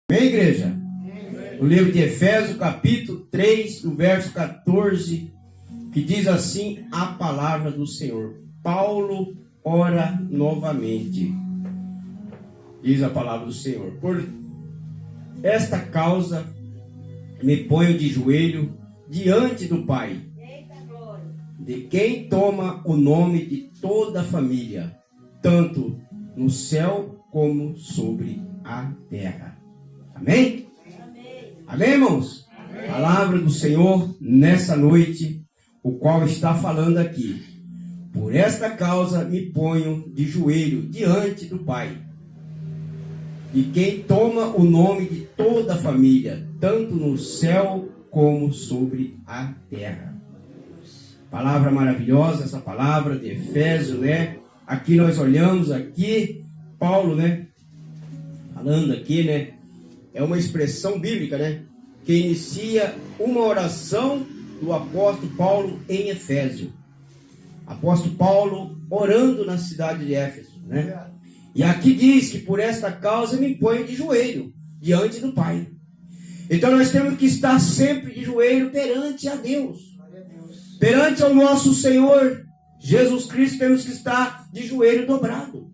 Bem, igreja? O livro de Efésios, capítulo 3, no verso 14, que diz assim a palavra do Senhor. Paulo ora novamente. Diz a palavra do Senhor. Por esta causa me ponho de joelho diante do Pai, de quem toma o nome de toda a família, tanto no céu como sobre a terra. Amém? Amém, irmãos? Amém. Palavra do Senhor nessa noite, o qual está falando aqui. Por esta causa me ponho de joelho diante do Pai, de quem toma o nome de toda a família, tanto no céu como sobre a terra. Palavra maravilhosa, essa palavra de Efésios, né? Aqui nós olhamos aqui, Paulo, né? Falando aqui, né? É uma expressão bíblica, né? Que inicia uma oração do apóstolo Paulo em Efésio. Apóstolo Paulo orando na cidade de Éfeso, né? E aqui diz que por esta causa me ponho de joelho diante do Pai. Então nós temos que estar sempre de joelho perante a Deus. Perante ao nosso Senhor Jesus Cristo, temos que estar de joelho dobrado.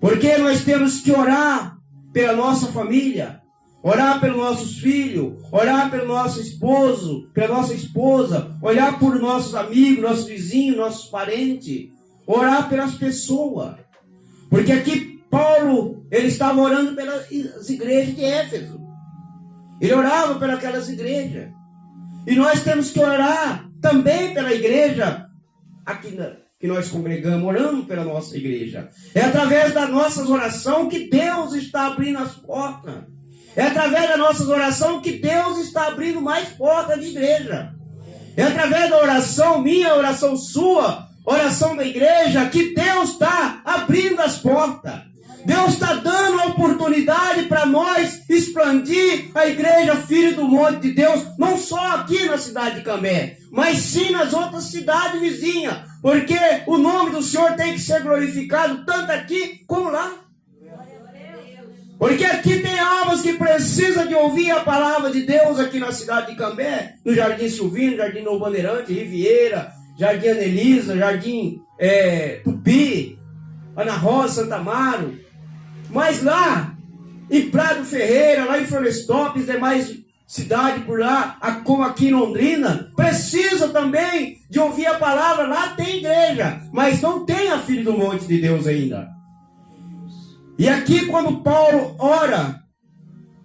Porque nós temos que orar pela nossa família, orar pelos nossos filhos, orar pelo nosso esposo, pela nossa esposa, orar por nossos amigos, nossos vizinhos, nossos parentes, orar pelas pessoas. Porque aqui Paulo, ele estava orando pelas igrejas de Éfeso. Ele orava pelas igrejas. E nós temos que orar também pela igreja aqui que nós congregamos, orando pela nossa igreja. É através das nossas orações que Deus está abrindo as portas. É através das nossas orações que Deus está abrindo mais portas de igreja. É através da oração minha, oração sua, oração da igreja, que Deus está abrindo as portas. Deus está dando a oportunidade para nós expandir a igreja Filho do Monte de Deus, não só aqui na cidade de Cambé, mas sim nas outras cidades vizinhas, porque o nome do Senhor tem que ser glorificado tanto aqui como lá. Porque aqui tem almas que precisam de ouvir a palavra de Deus aqui na cidade de Cambé, no Jardim Silvino, Jardim Novo Bandeirante, Riviera, Jardim Anelisa, Jardim Tupi, Ana Rosa, Santa Amaro. Mas lá, em Prado Ferreira, lá em Florestópolis, demais cidades por lá, como aqui em Londrina, precisa também de ouvir a palavra. Lá tem igreja, mas não tem a Filho do Monte de Deus ainda. E aqui quando Paulo ora,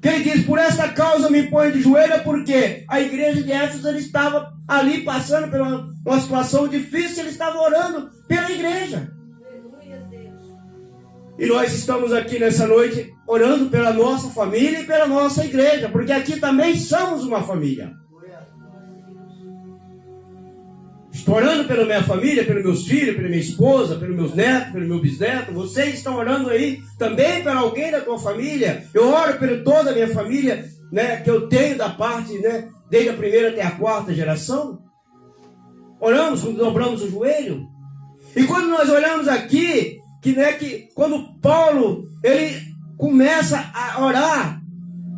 que ele diz, por esta causa me ponho de joelho, porque a igreja de Éfeso, ele estava ali passando por uma situação difícil, ele estava orando pela igreja. E nós estamos aqui nessa noite orando pela nossa família e pela nossa igreja, porque aqui também somos uma família. Estou orando pela minha família, pelos meus filhos, pela minha esposa, pelos meus netos, pelo meu bisneto. Vocês estão orando aí também para alguém da tua família. Eu oro por toda a minha família, né, que eu tenho da parte, né, desde a primeira até a quarta geração. Oramos quando dobramos o joelho. E quando nós olhamos aqui, que quando Paulo ele começa a orar,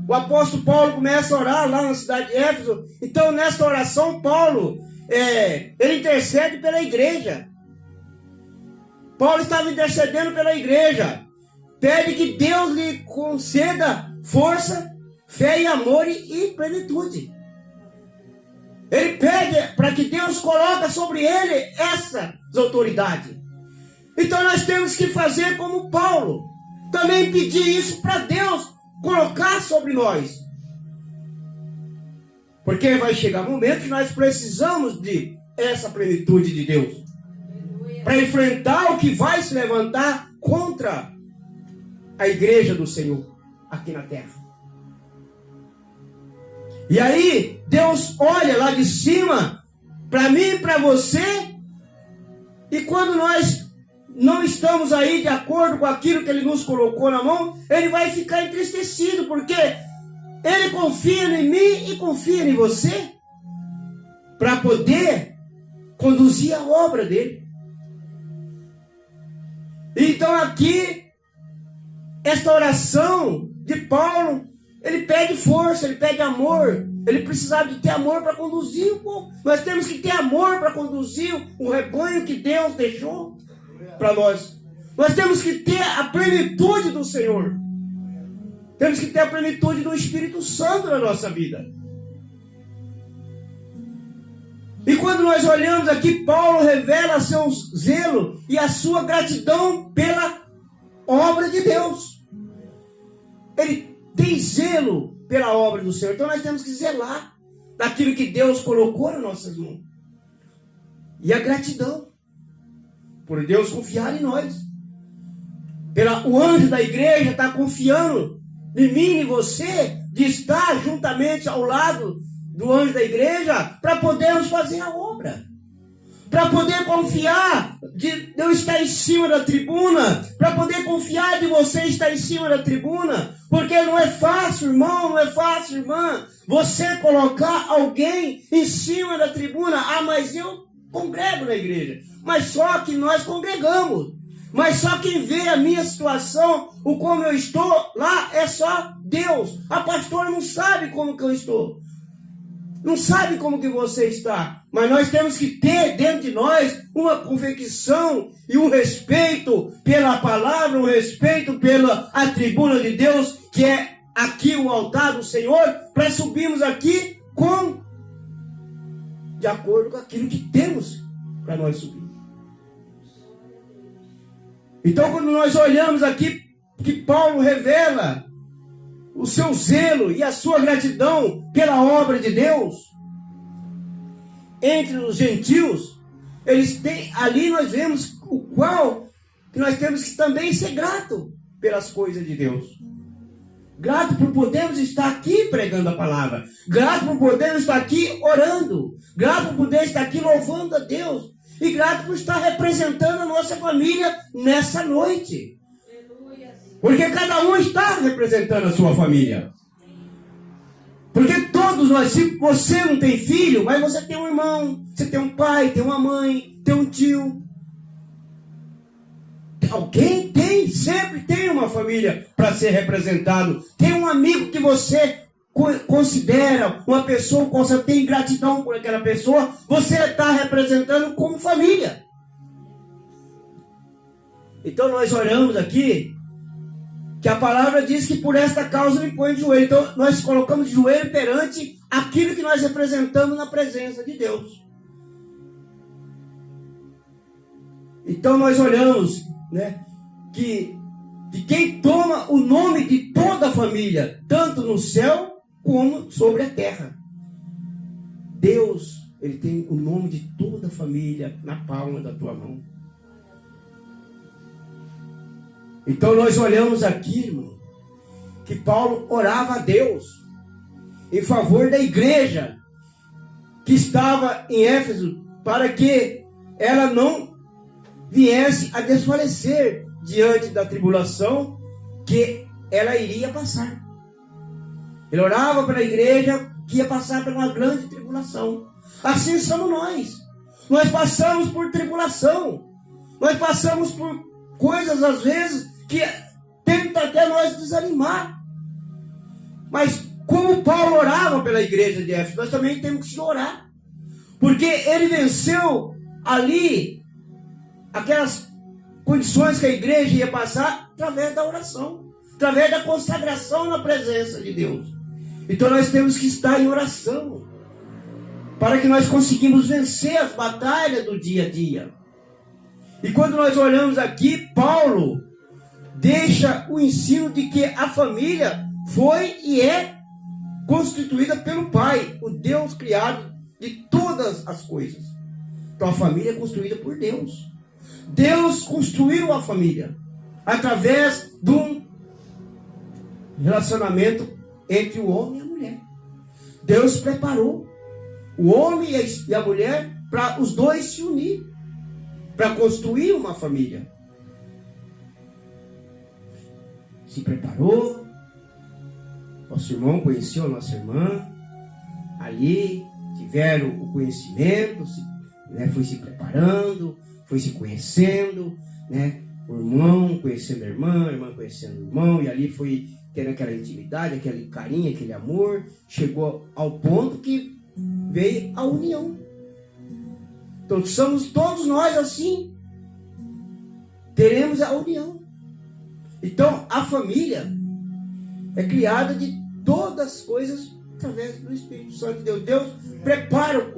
o apóstolo Paulo começa a orar lá na cidade de Éfeso. Então nessa oração Paulo ele intercede pela igreja. Paulo estava intercedendo pela igreja, pede que Deus lhe conceda força, fé e amor e plenitude. Ele pede para que Deus coloque sobre ele essas autoridades. Então nós temos que fazer como Paulo, também pedir isso para Deus colocar sobre nós. Porque vai chegar um momento que nós precisamos de essa plenitude de Deus, para enfrentar o que vai se levantar contra a igreja do Senhor aqui na terra. E aí Deus olha lá de cima para mim e para você, e quando nós não estamos aí de acordo com aquilo que Ele nos colocou na mão, Ele vai ficar entristecido, porque Ele confia em mim e confia em você para poder conduzir a obra dele. Então aqui, esta oração de Paulo, Ele pede força, ele pede amor. Ele precisava de ter amor para conduzir o povo. Nós temos que ter amor para conduzir o rebanho que Deus deixou para nós. Nós temos que ter a plenitude do Senhor. Temos que ter a plenitude do Espírito Santo na nossa vida. E quando nós olhamos aqui, Paulo revela seu zelo e a sua gratidão pela obra de Deus. Ele tem zelo pela obra do Senhor. Então nós temos que zelar daquilo que Deus colocou nas nossas mãos. E a gratidão por Deus confiar em nós. O anjo da igreja está confiando em mim e em você, de estar juntamente ao lado do anjo da igreja, para podermos fazer a obra. Para poder confiar de eu estar em cima da tribuna, para poder confiar de você estar em cima da tribuna, porque não é fácil, irmão, não é fácil, irmã, você colocar alguém em cima da tribuna. Ah, mas eu congrego na igreja. Mas só que nós congregamos. Mas só quem vê a minha situação, o como eu estou lá, é só Deus. A pastora não sabe como que eu estou. Não sabe como que você está. Mas nós temos que ter dentro de nós uma convicção e um respeito pela palavra, um respeito pela a tribuna de Deus, que é aqui o altar do Senhor, para subirmos aqui de acordo com aquilo que temos para nós subir. Então, quando nós olhamos aqui que Paulo revela o seu zelo e a sua gratidão pela obra de Deus entre os gentios, eles têm, ali nós vemos o qual que nós temos que também ser grato pelas coisas de Deus. Grato por podermos estar aqui pregando a palavra. Grato por podermos estar aqui orando. Grato por poder estar aqui louvando a Deus. E grato por estar representando a nossa família nessa noite. Porque cada um está representando a sua família. Porque todos nós, se você não tem filho, mas você tem um irmão, você tem um pai, tem uma mãe, tem um tio. Alguém tem, sempre tem uma família para ser representado. Tem um amigo que você considera uma pessoa, você tem gratidão por aquela pessoa, você está representando como família. Então nós oramos aqui, que a palavra diz que por esta causa me põe de joelho. Então nós colocamos de joelho perante aquilo que nós representamos na presença de Deus. Então nós olhamos, né, que de quem toma o nome de toda a família, tanto no céu como sobre a terra. Deus, Ele tem o nome de toda a família na palma da tua mão. Então nós olhamos aqui, irmão, que Paulo orava a Deus em favor da igreja que estava em Éfeso, para que ela não viesse a desfalecer diante da tribulação que ela iria passar. Ele orava para a igreja que ia passar por uma grande tribulação. Assim somos nós. Nós passamos por tribulação. Nós passamos por coisas, às vezes, que tentam até nós desanimar. Mas como Paulo orava pela igreja de Éfeso, nós também temos que orar. Porque ele venceu ali aquelas condições que a igreja ia passar através da oração, através da consagração na presença de Deus. Então nós temos que estar em oração, para que nós conseguimos vencer as batalhas do dia a dia. E quando nós olhamos aqui, Paulo deixa o ensino de que a família foi e é constituída pelo Pai, o Deus criado de todas as coisas. Então a família é construída por Deus. Deus construiu a família através de um relacionamento entre o homem e a mulher. Deus preparou o homem e a mulher para os dois se unir, para construir uma família. Se preparou, nosso irmão conheceu a nossa irmã, ali tiveram o conhecimento, foi se preparando, foi se conhecendo, né? O irmão conhecendo a irmã conhecendo o irmão, e ali foi tendo aquela intimidade, aquele carinho, aquele amor, chegou ao ponto que veio a união. Então somos todos nós assim, teremos a união. Então a família é criada de todas as coisas através do Espírito Santo de Deus. Deus prepara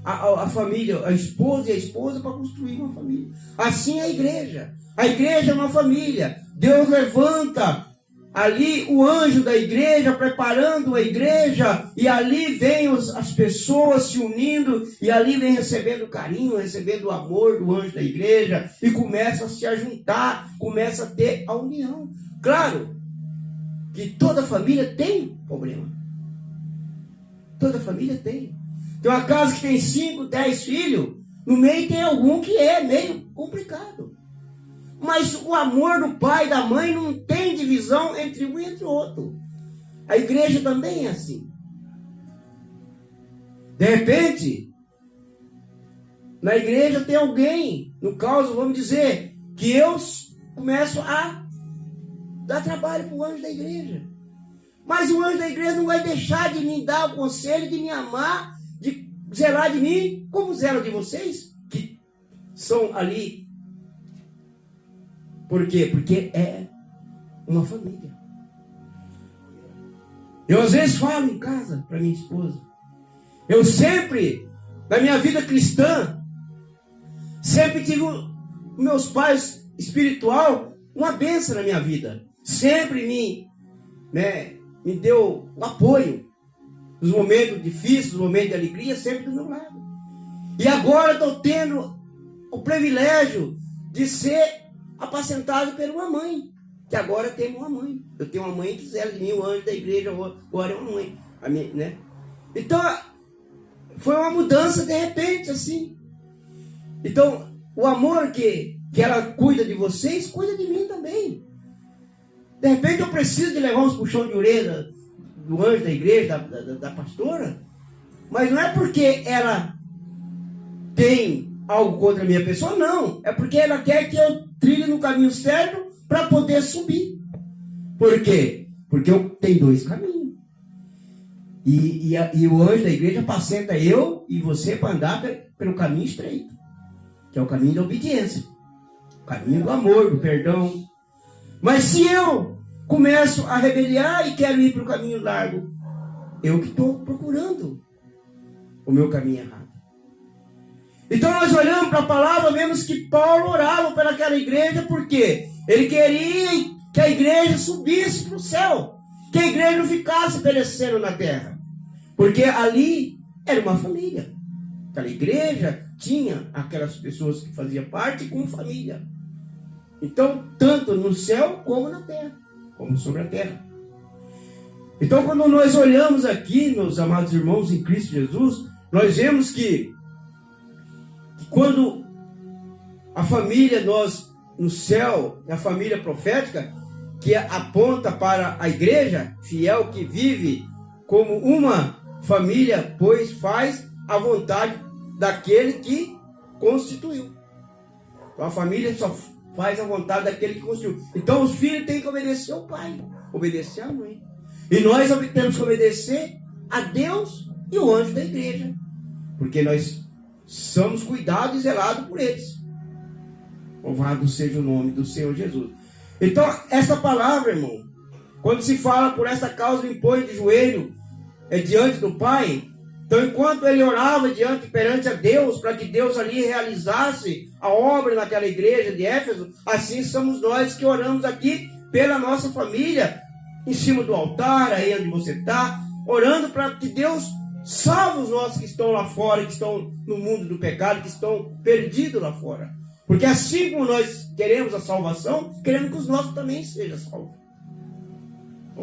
a família, a esposa e a esposa para construir uma família. Assim é a igreja. A igreja é uma família. Deus levanta ali o anjo da igreja, preparando a igreja, e ali vem as pessoas se unindo, e ali vem recebendo carinho, recebendo o amor do anjo da igreja, e começa a se ajuntar, começa a ter a união. Claro que toda família tem problema. Toda família tem. Tem uma casa que tem 5, 10 filhos, no meio tem algum que é meio complicado. Mas o amor do pai e da mãe não tem divisão entre um e entre o outro. A igreja também é assim. De repente, na igreja tem alguém, no caso, vamos dizer, que eu começo a dar trabalho para o anjo da igreja. Mas o anjo da igreja não vai deixar de me dar o conselho, de me amar, de zelar de mim, como zela de vocês, que são ali. Por quê? Porque é uma família. Eu às vezes falo em casa para minha esposa. Eu sempre, na minha vida cristã, sempre tive meus pais espiritual uma bênção na minha vida. Sempre me deu um apoio. Nos momentos difíceis, nos momentos de alegria, sempre do meu lado. E agora estou tendo o privilégio de ser apacentado por uma mãe, que agora tem uma mãe. Eu tenho uma mãe que zela de mim, o anjo da igreja, agora é uma mãe. Né? Então, foi uma mudança de repente, assim. Então, o amor que ela cuida de vocês, cuida de mim também. De repente, eu preciso de levar uns puxões de orelha do anjo da igreja, da pastora, mas não é porque ela tem algo contra a minha pessoa, não. É porque ela quer que eu trilhe no caminho certo para poder subir. Por quê? Porque eu tenho 2 caminhos. E o anjo da igreja apacenta eu e você para andar pelo caminho estreito, que é o caminho da obediência, o caminho do amor, do perdão. Mas se eu começo a rebeliar e quero ir para o caminho largo, eu que estou procurando o meu caminho errado. Então nós olhamos para a palavra, vemos que Paulo orava pelaquela igreja, porque ele queria que a igreja subisse para o céu, que a igreja não ficasse perecendo na terra, porque ali era uma família. Aquela igreja tinha aquelas pessoas que faziam parte como família. Então, tanto no céu como na terra, como sobre a terra. Então, quando nós olhamos aqui, meus amados irmãos em Cristo Jesus, nós vemos que quando a família, nós no céu, a família profética, que aponta para a igreja fiel que vive como uma família, pois faz a vontade daquele que constituiu. Então a família só faz a vontade daquele que constituiu. Então os filhos têm que obedecer ao pai, obedecer à mãe. E nós temos que obedecer a Deus e o anjo da igreja, porque nós somos cuidados e zelados por eles. Louvado seja o nome do Senhor Jesus. Então, essa palavra, irmão, quando se fala por esta causa, impõe de joelho diante do Pai. Então, enquanto ele orava perante a Deus, para que Deus ali realizasse a obra naquela igreja de Éfeso, assim somos nós que oramos aqui pela nossa família, em cima do altar, aí onde você está, orando para que Deus salve os nossos que estão lá fora, que estão no mundo do pecado, que estão perdidos lá fora. Porque assim como nós queremos a salvação, queremos que os nossos também sejam salvos.